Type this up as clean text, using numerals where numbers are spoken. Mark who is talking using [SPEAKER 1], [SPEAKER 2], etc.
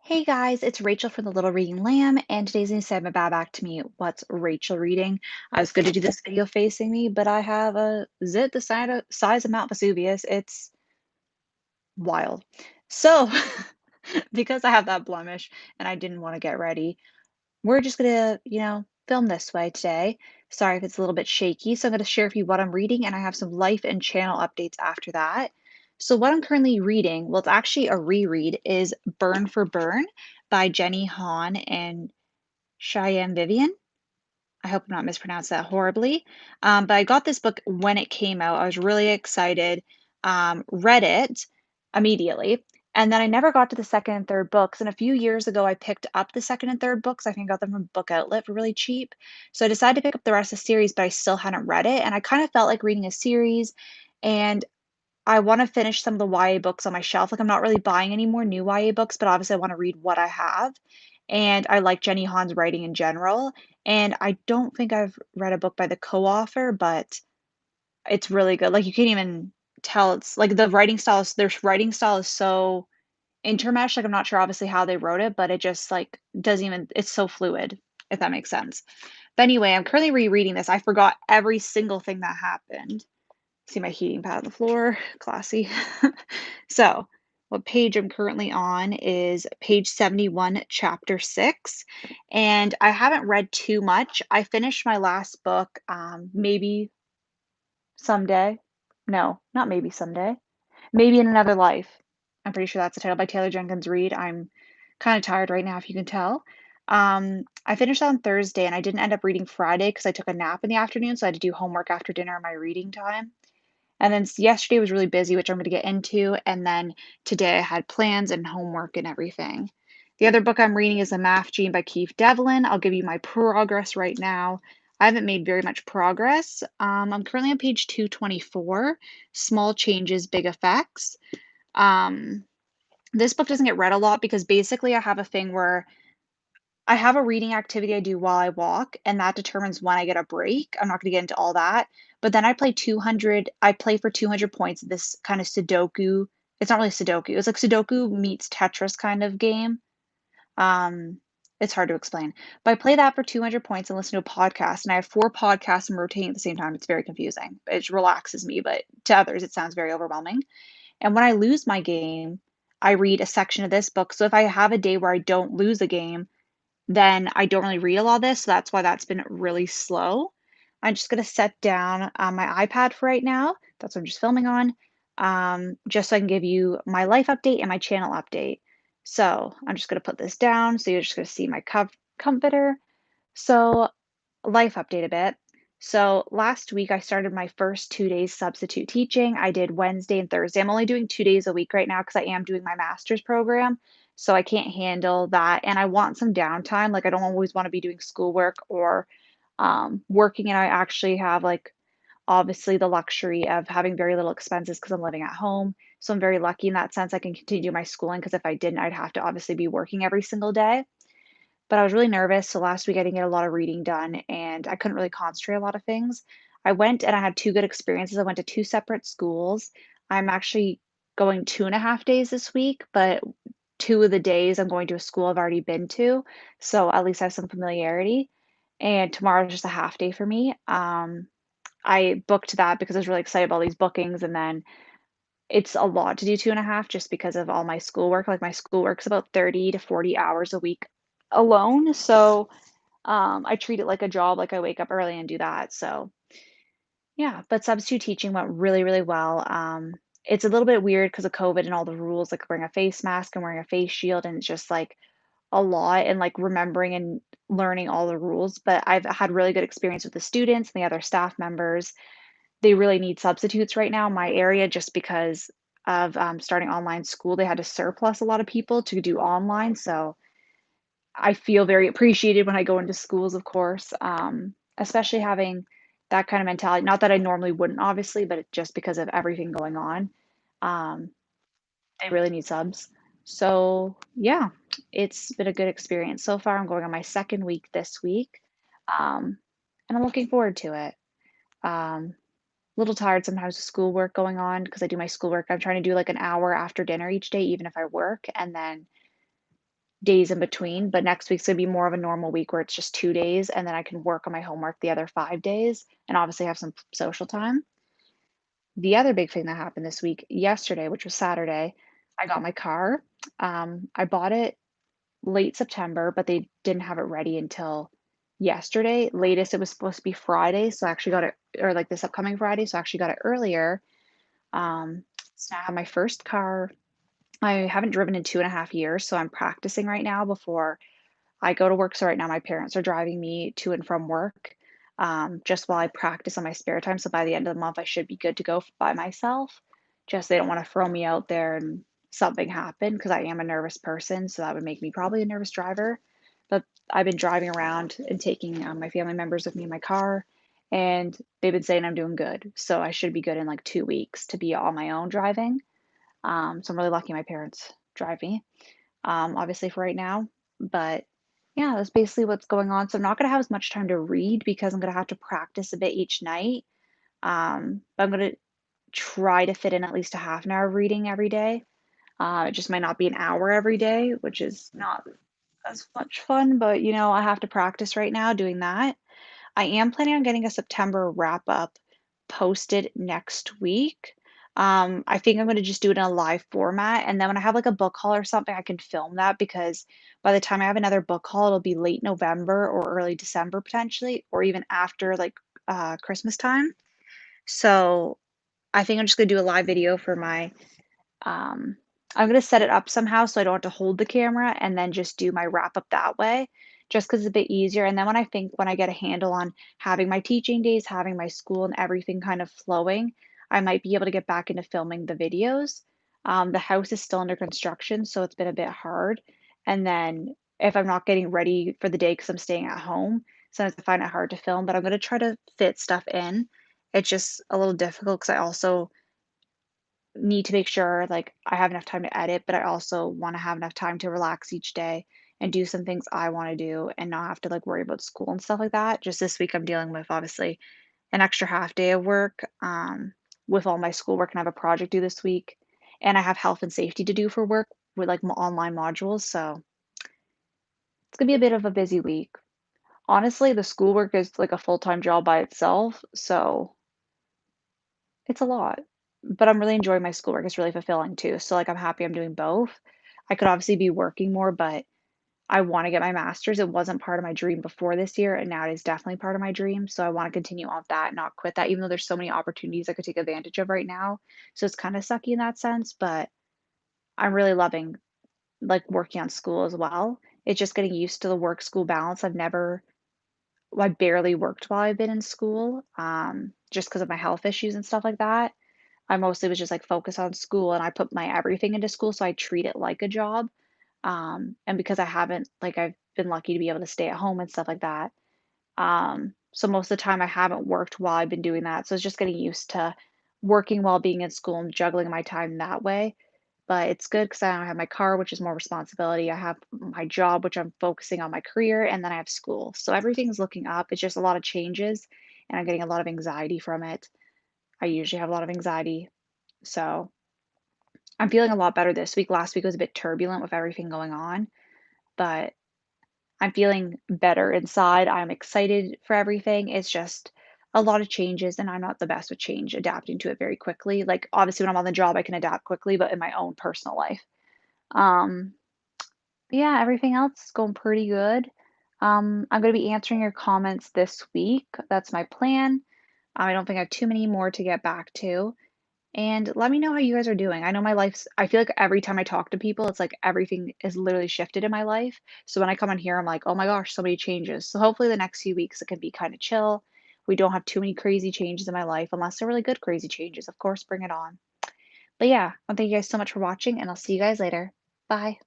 [SPEAKER 1] Hey guys, it's Rachel from the Little Reading Lamb, and today's new segment back to me. What's Rachel reading? I was going to do this video facing me, but I have a zit the size of Mount Vesuvius. It's wild. So, because I have that blemish and I didn't want to get ready, we're just gonna, film this way today. Sorry if it's a little bit shaky. So I'm gonna share with you what I'm reading, and I have some life and channel updates after that. So what I'm currently reading, well, it's actually a reread, is Burn for Burn by Jenny Han and Cheyenne Vivian. I hope I'm not mispronounced that horribly. But I got this book when it came out. I was really excited. Read it immediately. And then I never got to the second and third books. And a few years ago, I picked up the second and third books. I think I got them from Book Outlet for really cheap. So I decided to pick up the rest of the series, but I still hadn't read it. And I kind of felt like reading a series. And I want to finish some of the YA books on my shelf. Like, I'm not really buying any more new YA books, but obviously I want to read what I have. And I like Jenny Han's writing in general. And I don't think I've read a book by the co-author, but it's really good. Like, you can't even tell it's like their writing style is so intermeshed. Like, I'm not sure obviously how they wrote it, but it just like doesn't even, it's so fluid, if that makes sense. But anyway, I'm currently rereading this. I forgot every single thing that happened. See my heating pad on the floor, classy. So, what page I'm currently on is page 71, chapter 6, and I haven't read too much. I finished my last book, maybe someday. No, not maybe someday. Maybe in Another Life. I'm pretty sure that's the title by Taylor Jenkins Reid. I'm kind of tired right now, if you can tell. I finished on Thursday, and I didn't end up reading Friday because I took a nap in the afternoon, so I had to do homework after dinner in my reading time. And then yesterday was really busy, which I'm going to get into. And then today I had plans and homework and everything. The other book I'm reading is The Math Gene by Keith Devlin. I'll give you my progress right now. I haven't made very much progress. I'm currently on page 224, Small Changes, Big Effects. Um, this book doesn't get read a lot because basically I have a thing where I have a reading activity I do while I walk, and that determines when I get a break. I'm not gonna get into all that, but then I play for 200 points, this kind of Sudoku. It's not really Sudoku, it's like Sudoku meets Tetris kind of game. Um, it's hard to explain, but I play that for 200 points and listen to a podcast, and I have 4 podcasts I'm rotating at the same time. It's very confusing. It relaxes me, but to others, it sounds very overwhelming. And when I lose my game, I read a section of this book. So if I have a day where I don't lose a game, then I don't really read a lot of this, so that's why that's been really slow. I'm just gonna set down, my iPad for right now. That's what I'm just filming on, just so I can give you my life update and my channel update. So, I'm just gonna put this down, so you're just gonna see my comforter. So, life update a bit. So, last week I started my first 2 days substitute teaching. I did Wednesday and Thursday. I'm only doing 2 days a week right now because I am doing my master's program, so I can't handle that, and I want some downtime. Like, I don't always wanna be doing schoolwork or, working, and I actually have, like, obviously the luxury of having very little expenses because 'cause I'm living at home, so I'm very lucky in that sense I can continue my schooling. Because if I didn't, I'd have to obviously be working every single day. But I was really nervous, so last week I didn't get a lot of reading done, and I couldn't really concentrate a lot of things. I went and I had 2 good experiences. I went to 2 separate schools. I'm actually going 2.5 days this week, but 2 of the days I'm going to a school I've already been to, so at least I have some familiarity, and tomorrow's just a half day for me. I booked that because I was really excited about all these bookings, and then it's a lot to do 2.5 just because of all my schoolwork. Like, my schoolwork's about 30 to 40 hours a week alone, so I treat it like a job, like I wake up early and do that, so yeah, but substitute teaching went really, really well. It's a little bit weird because of COVID and all the rules, like wearing a face mask and wearing a face shield, and it's just, like, a lot and, like, remembering and learning all the rules, but I've had really good experience with the students and the other staff members. They really need substitutes right now in my area just because of, starting online school. They had to surplus a lot of people to do online, so I feel very appreciated when I go into schools, of course, especially having that kind of mentality. Not that I normally wouldn't, obviously, but just because of everything going on, um, they really need subs. So, yeah, it's been a good experience so far. I'm going on my second week this week, um, and I'm looking forward to it. A little tired sometimes with schoolwork going on because I do my schoolwork. I'm trying to do like an hour after dinner each day, even if I work, and then days in between, but next week's gonna be more of a normal week where it's just 2 days, and then I can work on my homework the other 5 days and obviously have some social time. The other big thing that happened this week, yesterday, which was Saturday, I got my car. I bought it late September, but they didn't have it ready until yesterday. Latest, it was supposed to be Friday, so I actually got it or, like, this upcoming Friday, so I actually got it earlier. So now I have my first car. I haven't driven in 2.5 years, so I'm practicing right now before I go to work. So right now my parents are driving me to and from work, just while I practice on my spare time. So by the end of the month, I should be good to go by myself. Just they don't want to throw me out there and something happen because I am a nervous person. So that would make me probably a nervous driver. But I've been driving around and taking my family members with me in my car, and they've been saying I'm doing good. So I should be good in like 2 weeks to be on my own driving. So I'm really lucky my parents drive me, obviously for right now. But yeah, that's basically what's going on. So I'm not gonna have as much time to read because I'm gonna have to practice a bit each night. But I'm gonna try to fit in at least a half an hour of reading every day. It just might not be an hour every day, which is not as much fun, but I have to practice right now doing that. I am planning on getting a September wrap up posted next week. I think I'm gonna just do it in a live format, and then when I have like a book haul or something, I can film that because by the time I have another book haul, it'll be late November or early December potentially, or even after like Christmas time. So I think I'm just gonna do a live video for my um, I'm gonna set it up somehow so I don't have to hold the camera and then just do my wrap up that way, just 'cause it's a bit easier, and then when I get a handle on having my teaching days, having my school and everything kind of flowing, I might be able to get back into filming the videos. The house is still under construction, so it's been a bit hard, and then if I'm not getting ready for the day because 'cause I'm staying at home, sometimes I find it hard to film, but I'm gonna try to fit stuff in. It's just a little difficult because I also need to make sure, like, I have enough time to edit, but I also wanna have enough time to relax each day and do some things I wanna do and not have to, like, worry about school and stuff like that. Just this week, I'm dealing with, obviously, an extra half day of work, with all my schoolwork, and I have a project due this week, and I have health and safety to do for work with, like, m online modules, so it's gonna be a bit of a busy week. Honestly, the schoolwork is, like, a full-time job by itself, so it's a lot, but I'm really enjoying my schoolwork, it's really fulfilling too, so, like, I'm happy I'm doing both. I could obviously be working more, but I wanna get my master's. It wasn't part of my dream before this year, and now it is definitely part of my dream, so I wanna continue on with that, not quit that, even though there's so many opportunities I could take advantage of right now, so it's kinda sucky in that sense, but I'm really loving, like, working on school as well. It's just getting used to the work-school balance. I barely worked while I've been in school, just because of my health issues and stuff like that. I mostly was just, like, focused on school, and I put my everything into school, so I treat it like a job, and because I've been lucky to be able to stay at home and stuff like that, so most of the time I haven't worked while I've been doing that, so it's just getting used to working while being in school and juggling my time that way, but it's good because I now have my car, which is more responsibility, I have my job, which I'm focusing on my career, and then I have school, so everything's looking up, it's just a lot of changes, and I'm getting a lot of anxiety from it. I usually have a lot of anxiety, so I'm feeling a lot better this week. Last week was a bit turbulent with everything going on, but I'm feeling better inside. I'm excited for everything. It's just a lot of changes, and I'm not the best with change, adapting to it very quickly. Like, obviously, when I'm on the job, I can adapt quickly, but in my own personal life. Um, yeah, everything else is going pretty good. I'm going to be answering your comments this week. That's my plan. I don't think I have too many more to get back to. And let me know how you guys are doing. I know I feel like every time I talk to people, it's like everything is literally shifted in my life. So when I come on here, I'm like, oh my gosh, so many changes. So hopefully the next few weeks it can be kind of chill. We don't have too many crazy changes in my life unless they're really good crazy changes. Of course, bring it on. But yeah, I thank you guys so much for watching, and I'll see you guys later. Bye.